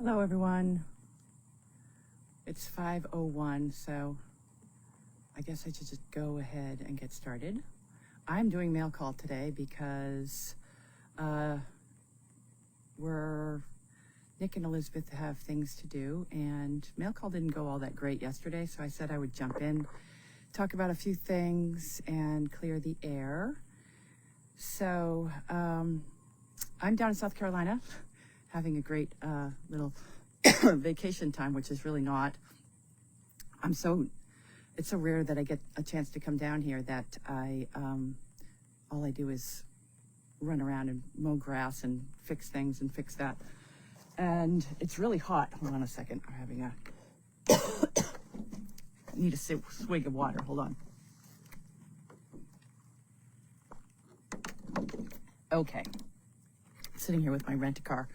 Hello everyone. It's 5:01, so I guess I should just go ahead and get started. I'm doing mail call today because Nick and Elizabeth have things to do, and mail call didn't go all that great yesterday, so I said I would jump in, talk about a few things, and clear the air. So I'm down in South Carolina having a great little vacation time, which is really not. It's so rare that I get a chance to come down here that all I do is run around and mow grass and fix things and fix that. And it's really hot. Hold on a second. I'm having need a swig of water. Hold on. Okay. Sitting here with my rent-a-car.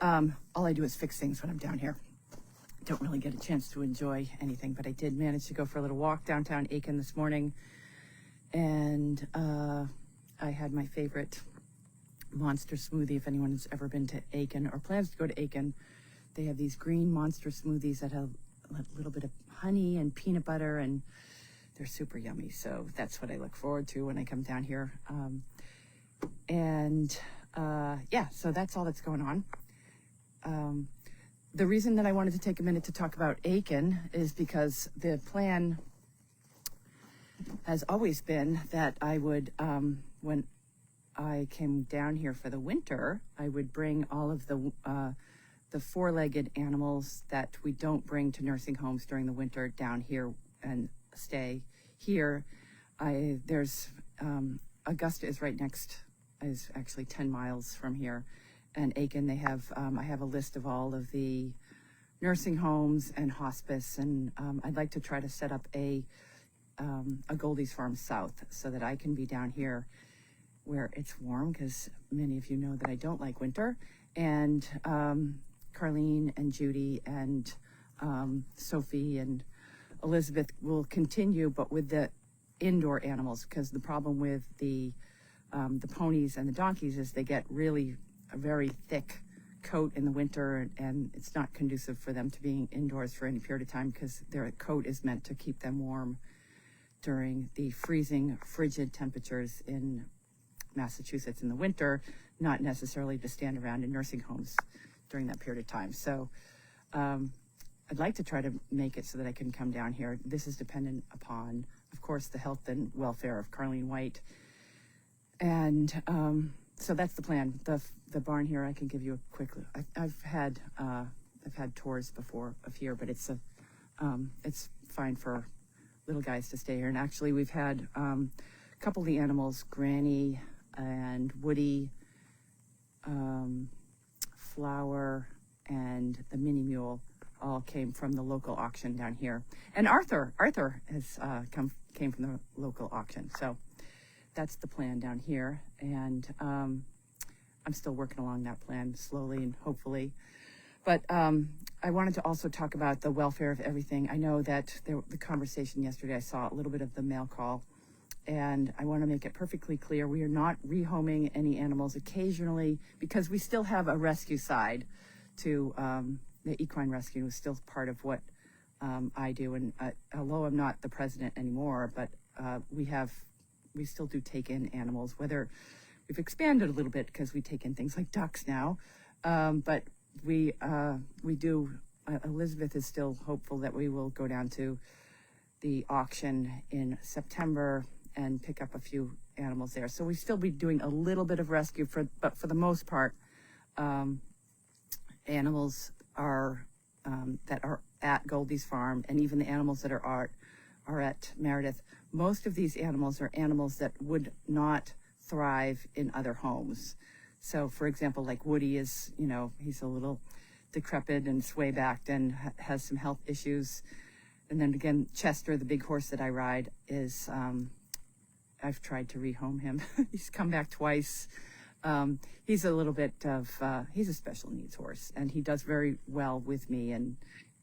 All I do is fix things when I'm down here. Don't really get a chance to enjoy anything, but I did manage to go for a little walk downtown Aiken this morning, and I had my favorite monster smoothie. If anyone's ever been to Aiken or plans to go to Aiken, they have these green monster smoothies that have a little bit of honey and peanut butter, and they're super yummy. So that's what I look forward to when I come down here. So that's all that's going on. The reason that I wanted to take a minute to talk about Aiken is because the plan has always been that I would, when I came down here for the winter, I would bring all of the four-legged animals that we don't bring to nursing homes during the winter down here and stay here. Augusta is actually 10 miles from here. And Aiken, I have a list of all of the nursing homes and hospice, and I'd like to try to set up a Goldy's Farm South so that I can be down here where it's warm, because many of you know that I don't like winter. And Carlene and Judy and Sophie and Elizabeth will continue, but with the indoor animals, because the problem with the ponies and the donkeys is they get really a very thick coat in the winter, and it's not conducive for them to being indoors for any period of time, because their coat is meant to keep them warm during the freezing, frigid temperatures in Massachusetts in the winter, not necessarily to stand around in nursing homes during that period of time. So I'd like to try to make it so that I can come down here. This is dependent upon, of course, the health and welfare of Carlene White. And so that's the plan. The barn here, I can give you a quick. I've had tours before of here, but it's fine for little guys to stay here. And actually, we've had a couple of the animals, Granny and Woody, Flower, and the mini mule, all came from the local auction down here. And Arthur has came from the local auction. So that's the plan down here, and I'm still working along that plan slowly and hopefully. But I wanted to also talk about the welfare of everything. I know that the conversation yesterday, I saw a little bit of the mail call, and I want to make it perfectly clear, we are not rehoming any animals occasionally, because we still have a rescue side to the equine rescue is still part of what I do. And although I'm not the president anymore, but we still do take in animals, whether we've expanded a little bit because we take in things like ducks now. But we do, Elizabeth is still hopeful that we will go down to the auction in September and pick up a few animals there. So we still be doing a little bit of rescue, but for the most part, animals are that are at Goldy's Farm, and even the animals that are at Meredith. Most of these animals are animals that would not thrive in other homes. So, for example, like Woody is, he's a little decrepit and sway-backed and has some health issues. And then again, Chester, the big horse that I ride, is, I've tried to rehome him. He's come back twice. He's a little bit of, he's a special needs horse, and he does very well with me and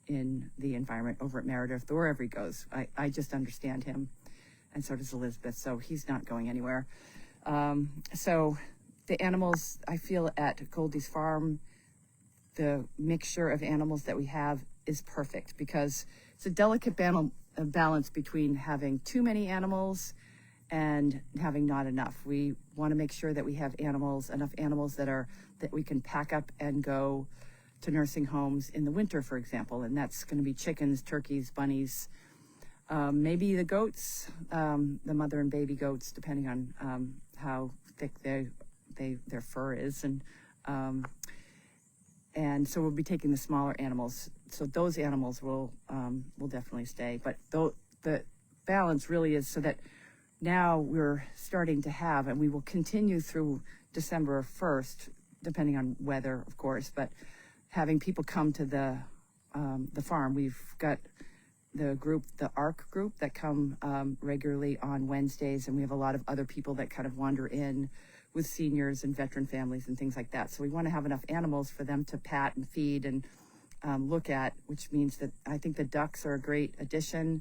in the environment over at Meredith, or wherever he goes. I just understand him, and so does Elizabeth, so he's not going anywhere. So the animals, I feel, at Goldy's Farm the mixture of animals that we have is perfect, because it's a delicate balance between having too many animals and having not enough. We want to make sure that we have enough animals that we can pack up and go to nursing homes in the winter, for example. And that's going to be chickens, turkeys, bunnies, maybe the goats, the mother and baby goats, depending on how thick their fur is. And so we'll be taking the smaller animals. So those animals will definitely stay. But the balance really is so that now we're starting to have, and we will continue through December 1st, depending on weather, of course, but having people come to the farm. We've got the ARC group that come regularly on Wednesdays, and we have a lot of other people that kind of wander in with seniors and veteran families and things like that. So we want to have enough animals for them to pat and feed and look at, which means that I think the ducks are a great addition,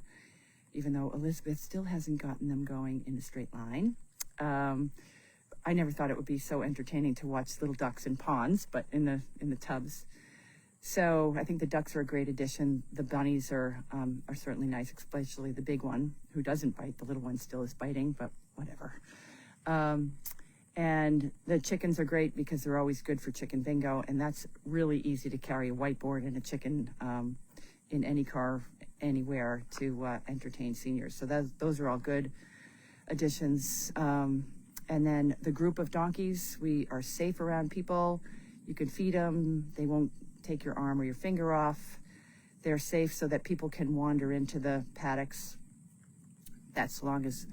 even though Elizabeth still hasn't gotten them going in a straight line. I never thought it would be so entertaining to watch little ducks in ponds, but in the tubs. So I think the ducks are a great addition. The bunnies are certainly nice, especially the big one who doesn't bite. The little one still is biting, but whatever. And the chickens are great because they're always good for chicken bingo, and that's really easy to carry a whiteboard and a chicken in any car anywhere to entertain seniors. So those are all good additions. And then the group of donkeys, we are safe around people. You can feed them. They won't take your arm or your finger off. They're safe so that people can wander into the paddocks. That's long as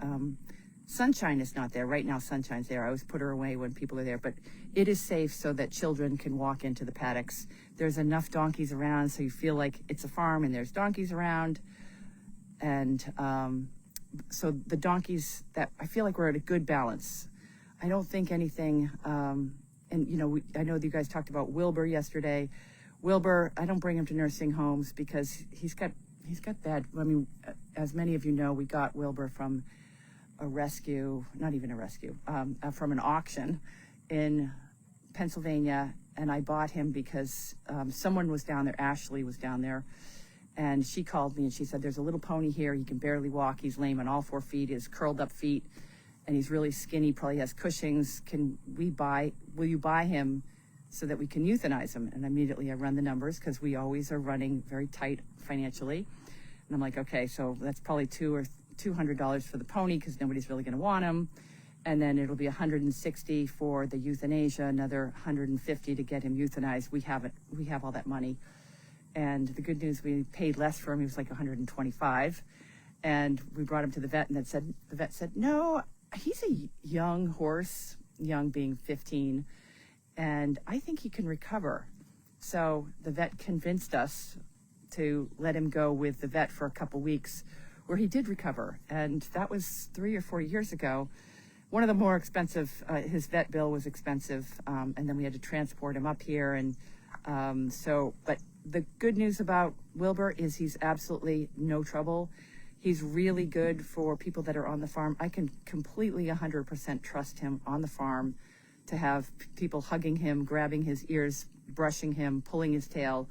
Sunshine is not there. Right now, Sunshine's there. I always put her away when people are there. But it is safe so that children can walk into the paddocks. There's enough donkeys around so you feel like it's a farm and there's donkeys around. And so the donkeys, that I feel like we're at a good balance. I don't think anything, and I know that you guys talked about Wilbur yesterday. Wilbur, I don't bring him to nursing homes because he's got bad, as many of you know, we got Wilbur from a rescue, not even a rescue, from an auction in Pennsylvania. And I bought him because someone was down there, Ashley was down there, and she called me and she said, there's a little pony here. He can barely walk. He's lame on all 4 feet, his curled up feet, and he's really skinny, probably has Cushing's. Will you buy him so that we can euthanize him? And immediately I run the numbers because we always are running very tight financially. And I'm like, okay, so that's probably $200 for the pony because nobody's really going to want him, and then it'll be $160 for the euthanasia, another $150 to get him euthanized. We have all that money, and the good news, we paid less for him. He was like $125, and we brought him to the vet, and the vet said, no, he's a young horse, young being 15, and I think he can recover. So the vet convinced us to let him go with the vet for a couple weeks, where he did recover. And that was 3 or 4 years ago. One of the more expensive, his vet bill was expensive, and then we had to transport him up here. And but the good news about Wilbur is he's absolutely no trouble. He's really good for people that are on the farm. I can completely 100% trust him on the farm to have people hugging him, grabbing his ears, brushing him, pulling his tail.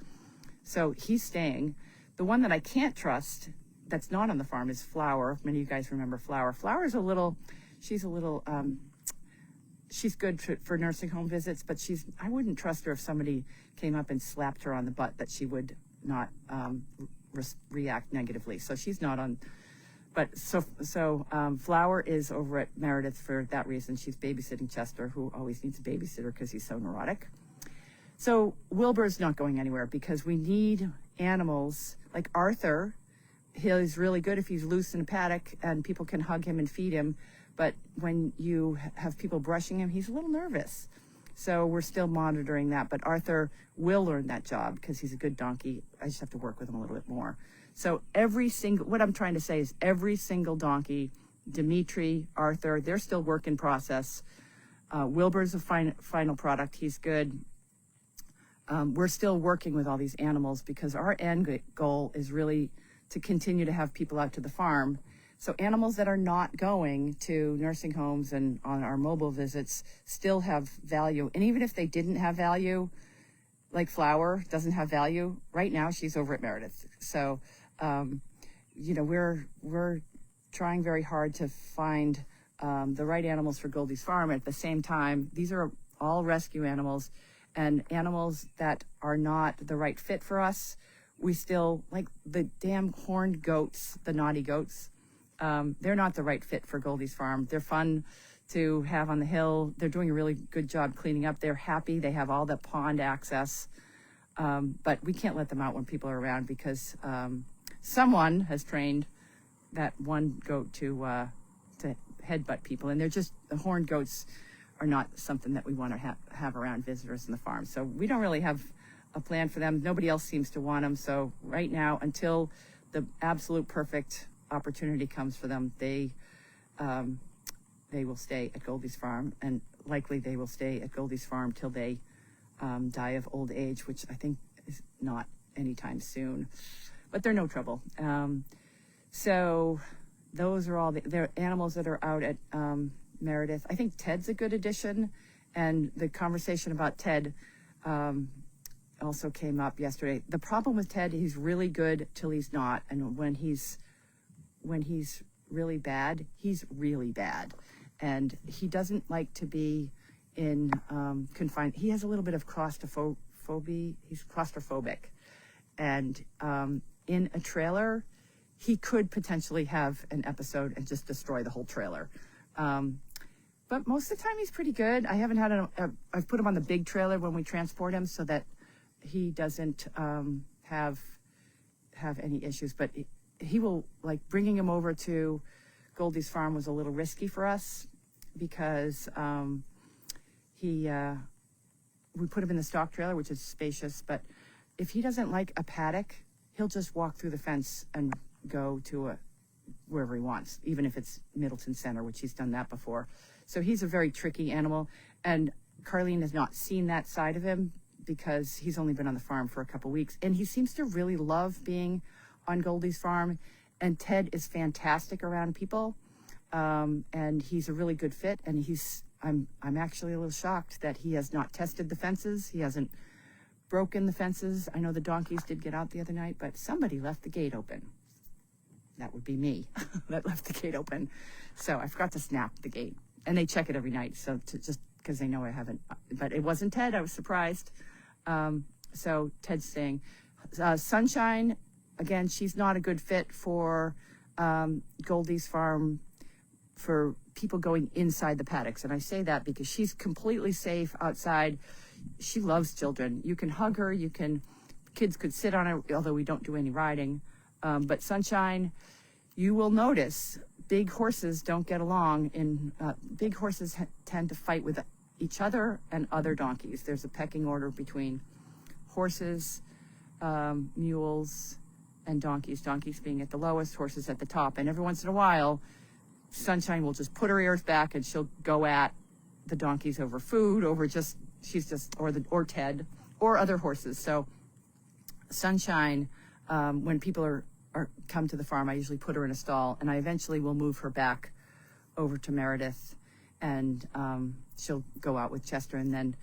So he's staying. The one that I can't trust that's not on the farm is Flower. Many of you guys remember Flower. Flower's she's good for nursing home visits, but I wouldn't trust her if somebody came up and slapped her on the butt, that she would not react negatively. So she's not on, but Flower is over at Meredith for that reason. She's babysitting Chester, who always needs a babysitter because he's so neurotic. So Wilbur's not going anywhere because we need animals like Arthur. He's really good if he's loose in a paddock and people can hug him and feed him. But when you have people brushing him, he's a little nervous. So we're still monitoring that. But Arthur will learn that job because he's a good donkey. I just have to work with him a little bit more. So what I'm trying to say is every single donkey, Dimitri, Arthur, they're still work in process. Wilbur's a final product. He's good. We're still working with all these animals because our end goal is really to continue to have people out to the farm. So animals that are not going to nursing homes and on our mobile visits still have value. And even if they didn't have value, like Flower doesn't have value right now, she's over at Meredith. So, we're trying very hard to find the right animals for Goldy's farm. At the same time, these are all rescue animals, and animals that are not the right fit for us. We still, like the damn horned goats, the naughty goats. They're not the right fit for Goldy's farm. They're fun to have on the hill. They're doing a really good job cleaning up. They're happy. They have all the pond access. But we can't let them out when people are around because someone has trained that one goat to headbutt people. And the horned goats are not something that we want to have around visitors in the farm. So we don't really have a plan for them. Nobody else seems to want them. So right now, until the absolute perfect opportunity comes for them, they will stay at Goldy's farm, and likely they will stay at Goldy's farm till they die of old age, which I think is not anytime soon. But they're no trouble. So those are all they're animals that are out at Meredith. I think Ted's a good addition, and the conversation about Ted also came up yesterday. The problem with Ted, he's really good till he's not, and when he's really bad, he's really bad, and he doesn't like to be in confined. He has a little bit of claustrophobia. He's claustrophobic, and in a trailer, he could potentially have an episode and just destroy the whole trailer. But most of the time, he's pretty good. I haven't had I've put him on the big trailer when we transport him so that he doesn't have any issues. But he will, like, bringing him over to Goldy's farm was a little risky for us because we put him in the stock trailer, which is spacious. But if he doesn't like a paddock, he'll just walk through the fence and go to wherever he wants, even if it's Middleton Center, which he's done that before. So he's a very tricky animal, and Carlene has not seen that side of him because he's only been on the farm for a couple weeks, and he seems to really love being on Goldy's farm. And Ted is fantastic around people, and he's a really good fit. And I'm actually a little shocked that he has not tested the fences. He hasn't broken the fences. I know the donkeys did get out the other night, but somebody left the gate open. That would be me that left the gate open. So I forgot to snap the gate, and they check it every night. So just because they know I haven't, but it wasn't Ted. I was surprised. So Ted's staying. Sunshine, again, she's not a good fit for Goldy's farm for people going inside the paddocks. And I say that because she's completely safe outside. She loves children. You can hug her. Kids could sit on her, although we don't do any riding. But Sunshine, you will notice big horses don't get along. Big horses tend to fight with each other and other donkeys. There's a pecking order between horses, mules, and donkeys. Donkeys being at the lowest, horses at the top. And every once in a while, Sunshine will just put her ears back and she'll go at the donkeys over food, or Ted, or other horses. So Sunshine, when people are come to the farm, I usually put her in a stall, and I eventually will move her back over to Meredith, and she'll go out with Chester, and then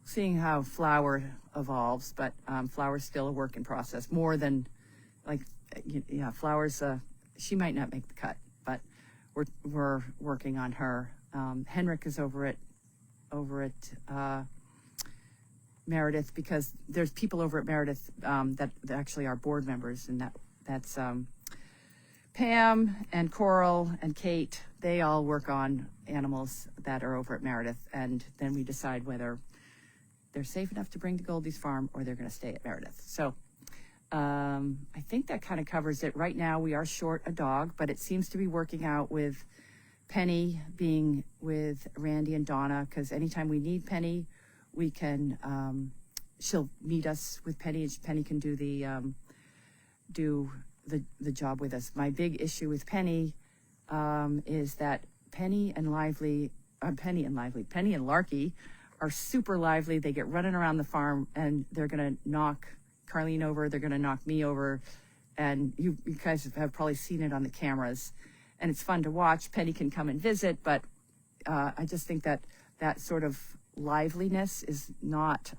seeing how Flower evolves. But Flower's still a work in process, more than Flower's. She might not make the cut, but we're working on her. Henrik is over at Meredith because there's people over at Meredith that actually are board members, and that's Pam and Coral and Kate. They all work on animals that are over at Meredith, and then we decide whether they're safe enough to bring to Goldy's farm or they're going to stay at Meredith. So I think that kind of covers it. Right now we are short a dog, but it seems to be working out with Penny being with Randy and Donna, because anytime we need Penny, we can she'll meet us with Penny, and Penny can do the job with us. My big issue with Penny is that Penny and Larky are super lively. They get running around the farm, and they're going to knock Carlene over. They're going to knock me over. And you guys have probably seen it on the cameras. And it's fun to watch. Penny can come and visit, but I just think that sort of liveliness is not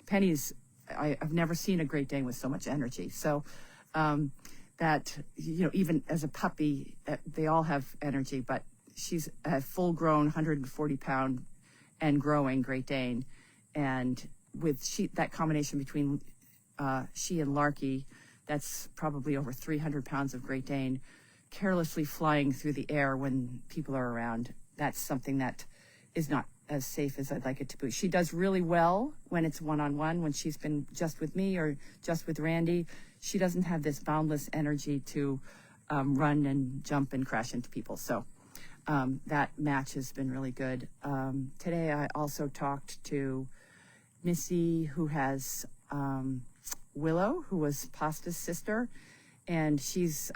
Penny's, I've never seen a Great Dane with so much energy. So that, even as a puppy, they all have energy, but she's a full-grown 140-pound and growing Great Dane. And with that combination between she and Larky, that's probably over 300 pounds of Great Dane, carelessly flying through the air when people are around. That's something that is not as safe as I'd like it to be. She does really well when it's one-on-one, when she's been just with me or just with Randy. She doesn't have this boundless energy to run and jump and crash into people. So that match has been really good. Today I also talked to Missy, who has Willow, who was Pasta's sister, and she's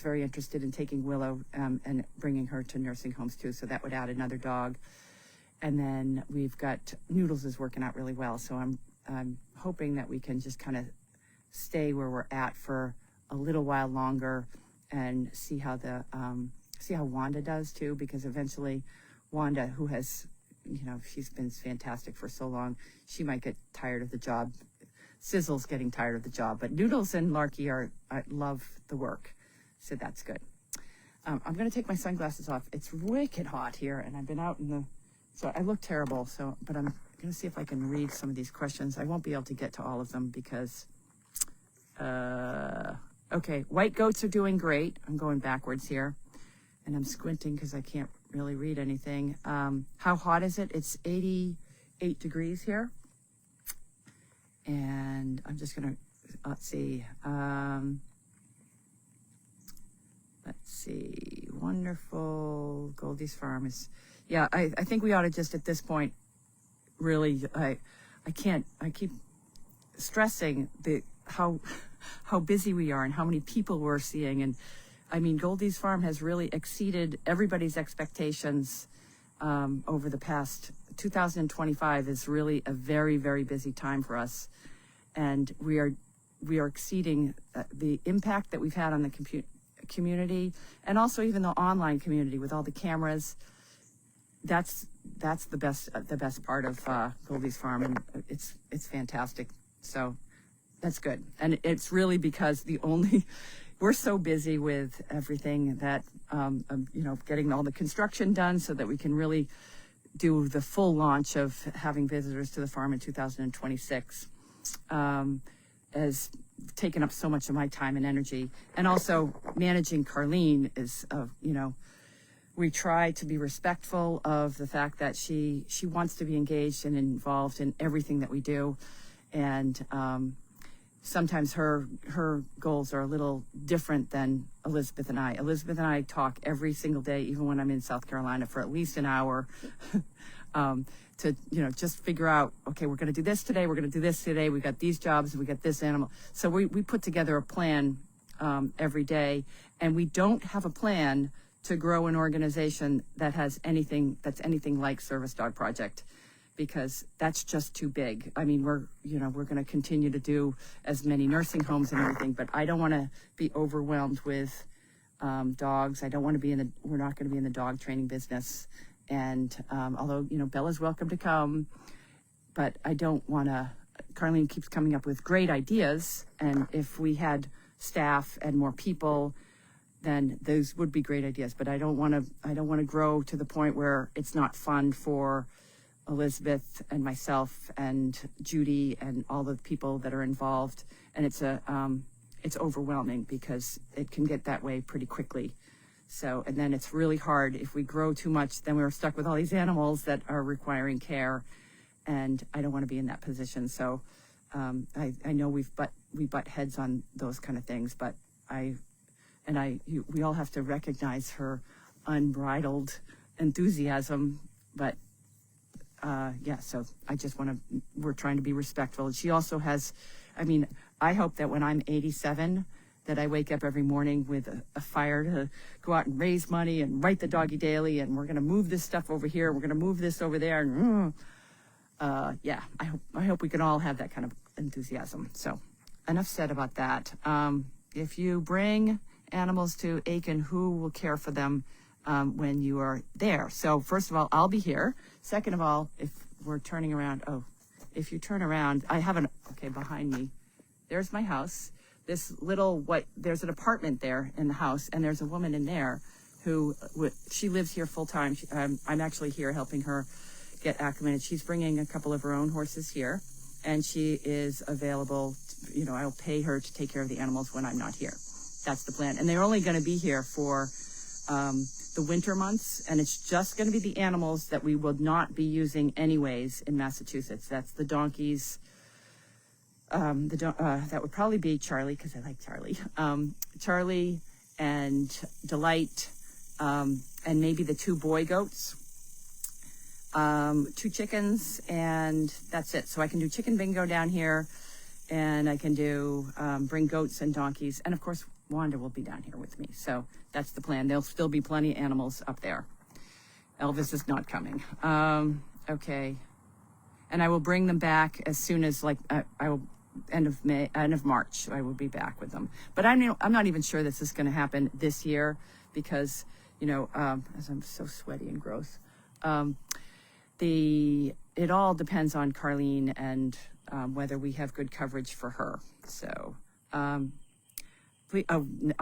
very interested in taking Willow and bringing her to nursing homes too, so that would add another dog. And then we've got Noodles is working out really well, so I'm hoping that we can just kind of stay where we're at for a little while longer and see how Wanda does too, because eventually Wanda, who has, she's been fantastic for so long, she might get tired of the job. Sizzle's getting tired of the job, but Noodles and Larky I love the work. So that's good. I'm going to take my sunglasses off. It's wicked hot here, and I've been out so I look terrible. But I'm going to see if I can read some of these questions. I won't be able to get to all of them because, okay, white goats are doing great. I'm going backwards here, and I'm squinting because I can't really read anything. How hot is it? It's 88 degrees here. And I'm just going to, let's see. Wonderful. Goldy's farm is, I think we ought to just at this point, really, I keep stressing how busy we are and how many people we're seeing. And I mean, Goldy's farm has really exceeded everybody's expectations over the past. 2025 is really a very, very busy time for us. And we are exceeding the impact that we've had on the community, and also even the online community with all the cameras. That's the best part of Goldy's farm, and it's fantastic. So that's good. And it's really because we're so busy with everything that getting all the construction done so that we can really do the full launch of having visitors to the farm in 2026 has taken up so much of my time and energy. And also managing Carlene is, we try to be respectful of the fact that she wants to be engaged and involved in everything that we do. And sometimes her goals are a little different than Elizabeth and I. Elizabeth and I talk every single day, even when I'm in South Carolina, for at least an hour to, just figure out, okay, we're going to do this today. We're going to do this today. We got these jobs. We got this animal. So we put together a plan every day, and we don't have a plan to grow an organization that has anything like Service Dog Project, because that's just too big. I mean, we're going to continue to do as many nursing homes and everything, but I don't want to be overwhelmed with dogs. I don't want to be we're not going to be in the dog training business. And although, Bella's welcome to come, but I don't want to, Carlene keeps coming up with great ideas. And if we had staff and more people, then those would be great ideas. But I don't want to grow to the point where it's not fun for Elizabeth and myself and Judy and all the people that are involved. And it's overwhelming because it can get that way pretty quickly. So, and then it's really hard if we grow too much, then we're stuck with all these animals that are requiring care. And I don't want to be in that position. So, I know we butt heads on those kind of things, but we all have to recognize her unbridled enthusiasm. But so I just we're trying to be respectful. And she also has, I hope that when I'm 87, that I wake up every morning with a fire to go out and raise money and write the Doggy Daily, and we're going to move this stuff over here, we're going to move this over there, and I hope we can all have that kind of enthusiasm. So enough said about that. If you bring animals to Aiken, who will care for them when you are there? So first of all, I'll be here. Second of all, if we're turning around, if you turn around, I have okay, behind me, there's my house. This little there's an apartment there in the house, and there's a woman in there who, she lives here full time. I'm actually here helping her get acclimated. She's bringing a couple of her own horses here, and she is available. I'll pay her to take care of the animals when I'm not here. That's the plan. And they're only going to be here for the winter months, and it's just going to be the animals that we will not be using anyways in Massachusetts. That's the donkeys. That would probably be Charlie, because I like Charlie. Charlie and Delight, and maybe the 2 boy goats, 2 chickens, and that's it. So I can do chicken bingo down here, and I can do bring goats and donkeys, and of course Wanda will be down here with me. So that's the plan. There'll still be plenty of animals up there. Elvis is not coming. Okay, and I will bring them back as soon as I will. End of March, I will be back with them. But I'm not even sure this is going to happen this year because, as I'm so sweaty and gross, it all depends on Carlene and whether we have good coverage for her. So I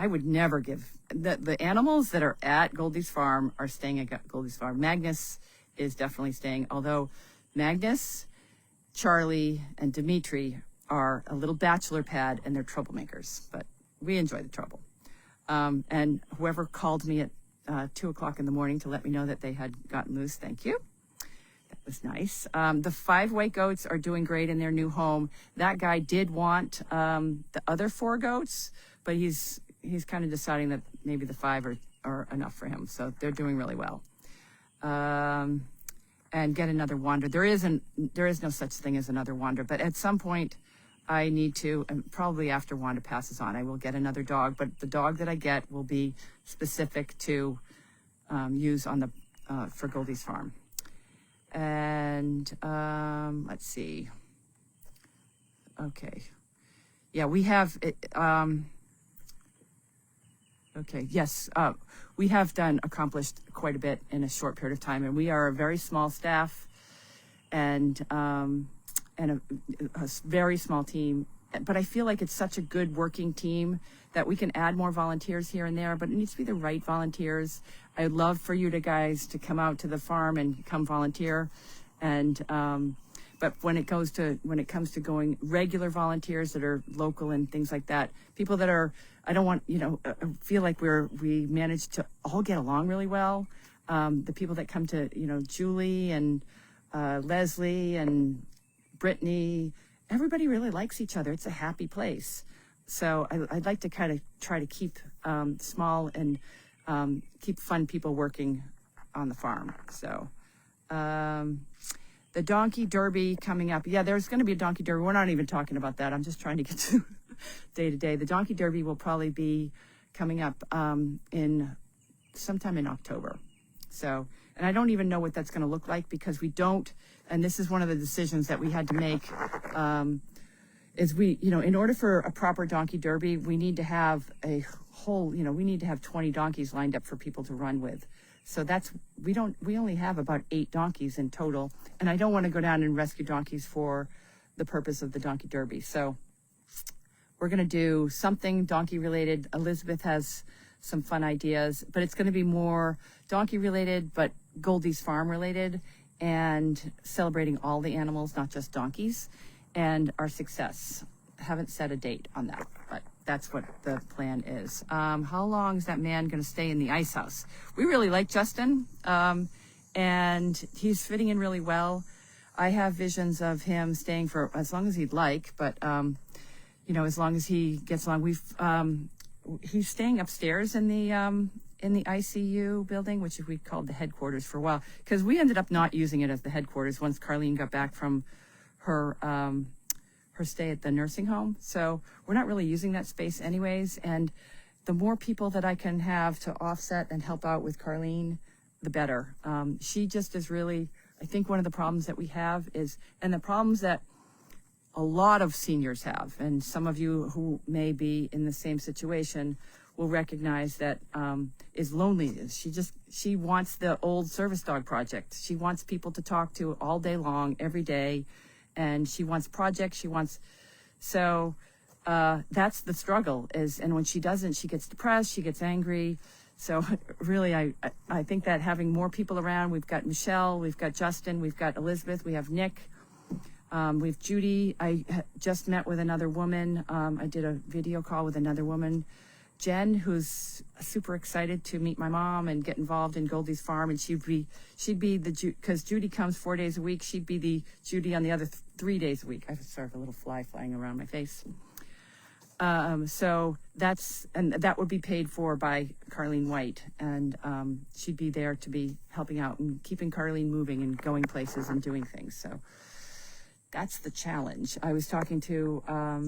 would never give the animals that are at Goldy's farm are staying at Goldy's farm. Magnus is definitely staying, although Magnus, Charlie, and Dimitri are a little bachelor pad, and they're troublemakers, but we enjoy the trouble. And whoever called me at 2 o'clock in the morning to let me know that they had gotten loose, thank you. That was nice. The 5 white goats are doing great in their new home. That guy did want the other 4 goats, but he's kind of deciding that maybe the 5 are enough for him. So they're doing really well. And get another wander. There is no such thing as another wander, but at some point I need to, and probably after Wanda passes on, I will get another dog, but the dog that I get will be specific to use on for Goldy's farm. And let's see. Okay. Yeah, we have, okay, yes, we have accomplished quite a bit in a short period of time, and we are a very small staff and a very small team. But I feel like it's such a good working team that we can add more volunteers here and there, but it needs to be the right volunteers. I'd love for you guys to come out to the farm and come volunteer. And but when it comes to going regular volunteers that are local and things like that, people that are, I don't want, feel like we managed to all get along really well. The people that come to, Julie and Leslie and Brittany, everybody really likes each other. It's a happy place. So I'd like to kind of try to keep small and keep fun people working on the farm. So the Donkey Derby coming up. Yeah, there's going to be a Donkey Derby. We're not even talking about that. I'm just trying to get to day to day. The Donkey Derby will probably be coming up in sometime in October. So, and I don't even know what that's going to look like because we don't, and this is one of the decisions that we had to make, is in order for a proper Donkey Derby, we need to have a whole, we need to have 20 donkeys lined up for people to run with. So we only have about 8 donkeys in total, and I don't want to go down and rescue donkeys for the purpose of the Donkey Derby. So we're going to do something donkey related. Elizabeth has some fun ideas, but it's going to be more donkey related, but Goldy's farm related, and celebrating all the animals, not just donkeys, and our success. Haven't set a date on that, but that's what the plan is. How long is that man going to stay in the ice house? We really like Justin, and he's fitting in really well. I have visions of him staying for as long as he'd like, but as long as he gets along. He's staying upstairs in the ICU building, which we called the headquarters for a while, because we ended up not using it as the headquarters once Carlene got back from her stay at the nursing home. So we're not really using that space anyways. And the more people that I can have to offset and help out with Carlene, the better. She just is really, I think one of the problems that we have is, and the problems that a lot of seniors have, and some of you who may be in the same situation will recognize that, is loneliness. She wants the old service dog project. She wants people to talk to all day long, every day. and she wants projects. So that's the struggle and when she doesn't, she gets depressed, she gets angry. So really, I think that having more people around, we've got Michelle, we've got Justin, we've got Elizabeth, we have Nick, we have Judy. I just met with another woman. I did a video call with another woman, Jen, who's super excited to meet my mom and get involved in Goldy's farm. And she'd be because Judy comes 4 days a week. She'd be the Judy on the other 3 days a week. I sorry for a little fly flying around my face. So that would be paid for by Carlene White, and she'd be there to be helping out and keeping Carlene moving and going places and doing things. So that's the challenge. I was talking to a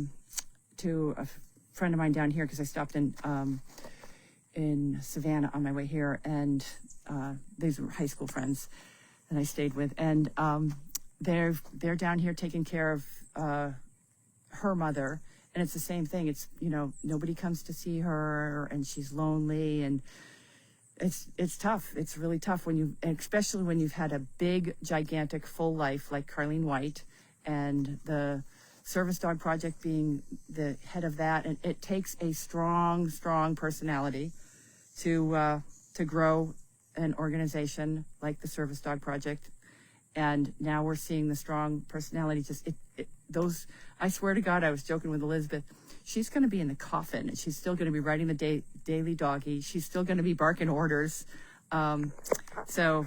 friend of mine down here because I stopped in Savannah on my way here, and these were high school friends that I stayed with, and they're down here taking care of her mother. And it's the same thing. It's, nobody comes to see her, and she's lonely, and it's tough. It's really tough especially when you've had a big, gigantic, full life like Carlene White, and the Service Dog Project being the head of that. And it takes a strong, strong personality to grow an organization like the Service Dog Project. And now we're seeing the strong personality. I swear to God, I was joking with Elizabeth. She's going to be in the coffin, and she's still going to be writing the daily doggy. She's still going to be barking orders. So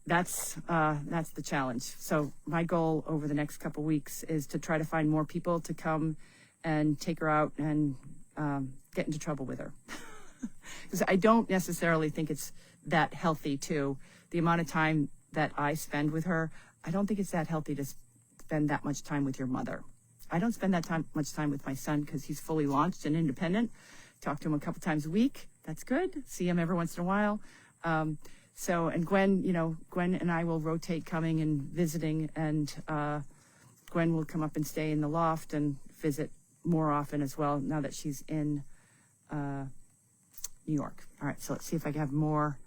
that's the challenge. So my goal over the next couple weeks is to try to find more people to come and take her out and get into trouble with her. Because I don't necessarily think it's that healthy too. The amount of time that I spend with her, I don't think it's that healthy to spend that much time with your mother. I don't spend much time with my son because he's fully launched and independent. Talk to him a couple times a week. That's good. See him every once in a while. And Gwen and I will rotate coming and visiting, and Gwen will come up and stay in the loft and visit more often as well now that she's in New York. All right, so let's see if I can have more.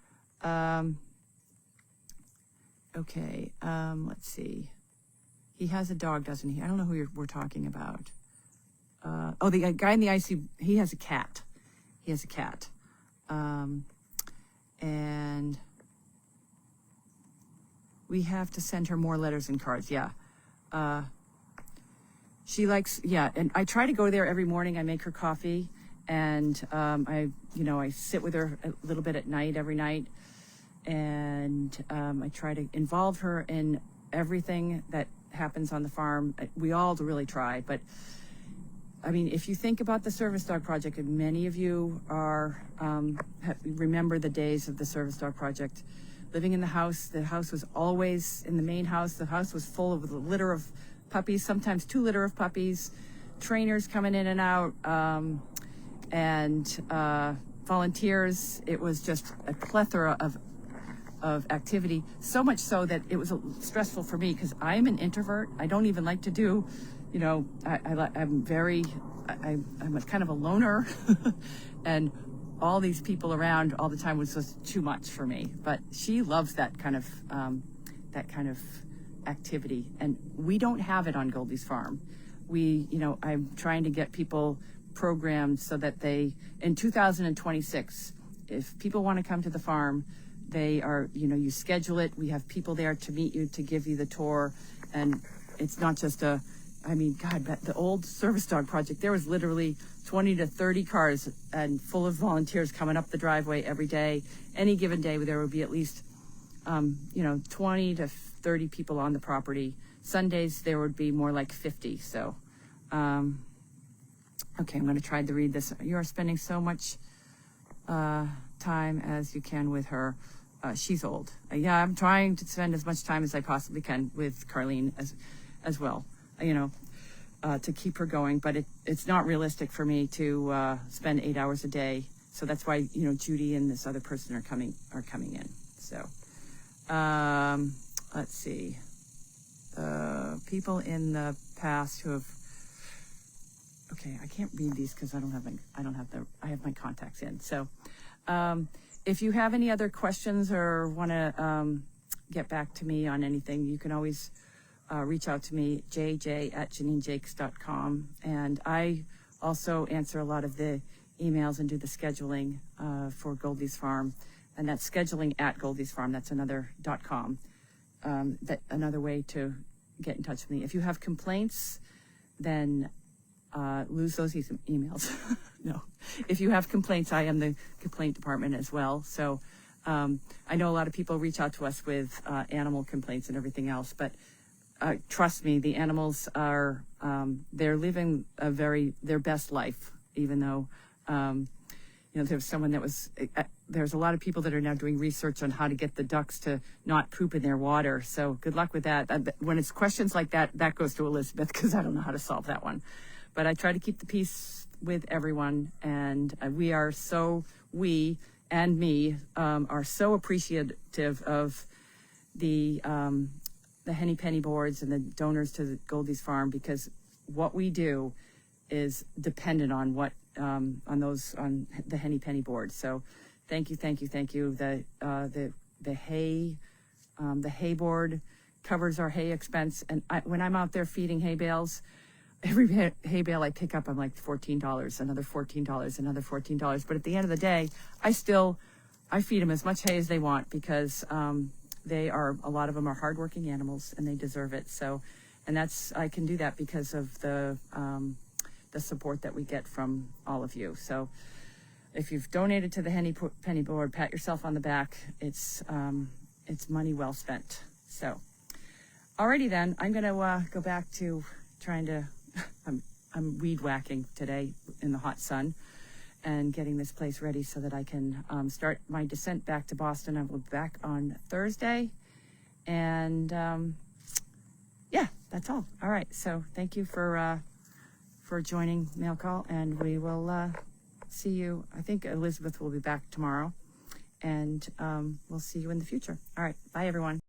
Okay, let's see. He has a dog, doesn't he? I don't know who we're talking about. The guy in the IC, he has a cat. He has a cat. And we have to send her more letters and cards, yeah. She likes, and I try to go there every morning. I make her coffee, and I sit with her a little bit at night, every night. And I try to involve her in everything that happens on the farm. We all really try, but I mean, if you think about the Service Dog Project, and many of you remember the days of the Service Dog Project, living in the house was always in the main house. The house was full of a litter of puppies, sometimes 2 litter of puppies, trainers coming in and out, and volunteers. It was just a plethora of activity, so much so that it was stressful for me because I'm an introvert. I don't even like to do, I'm a kind of a loner, and all these people around all the time was just too much for me. But she loves that kind of activity, and we don't have it on Goldy's farm. I'm trying to get people programmed so that in 2026, if people want to come to the farm, they are, you schedule it. We have people there to meet you, to give you the tour. And it's not just the old Service Dog Project, there was literally 20 to 30 cars and full of volunteers coming up the driveway every day. Any given day, there would be at least, 20 to 30 people on the property. Sundays, there would be more like 50. So, okay, I'm going to try to read this. You are spending so much time as you can with her. She's old. I'm trying to spend as much time as I possibly can with Carlene as well, to keep her going. But it's not realistic for me to spend 8 hours a day. So that's why, Judy and this other person are coming in. So, let's see. People in the past who have. Okay, I can't read these because I have my contacts in. So, if you have any other questions or want to get back to me on anything, you can always reach out to me, jj@janinejakes.com. And I also answer a lot of the emails and do the scheduling for Goldy's Farm. And that's scheduling at Goldy's Farm. That's another .com. Another way to get in touch with me. If you have complaints, then lose those emails. No. If you have complaints, I am the complaint department as well. So I know a lot of people reach out to us with animal complaints and everything else, but trust me, the animals are, they're living their best life, even though, there's someone that was, there's a lot of people that are now doing research on how to get the ducks to not poop in their water. So good luck with that. When it's questions like that, that goes to Elizabeth, because I don't know how to solve that one. But I try to keep the peace with everyone, and we and me are so appreciative of the Henny Penny boards and the donors to the Goldy's Farm, because what we do is dependent on what on the Henny Penny board. So thank you. The hay board covers our hay expense, and when I'm out there feeding hay bales, every hay bale I pick up, I'm like $14, another $14, another $14. But at the end of the day, I feed them as much hay as they want, because a lot of them are hardworking animals and they deserve it. So, and I can do that because of the support that we get from all of you. So if you've donated to the Henny Penny board, pat yourself on the back. It's money well spent. So, alrighty then, I'm going to go back to trying to, I'm weed whacking today in the hot sun and getting this place ready so that I can start my descent back to Boston. I will be back on Thursday. And yeah, that's all. All right. So thank you for joining Mail Call, and we will see you. I think Elizabeth will be back tomorrow, and we'll see you in the future. All right. Bye, everyone.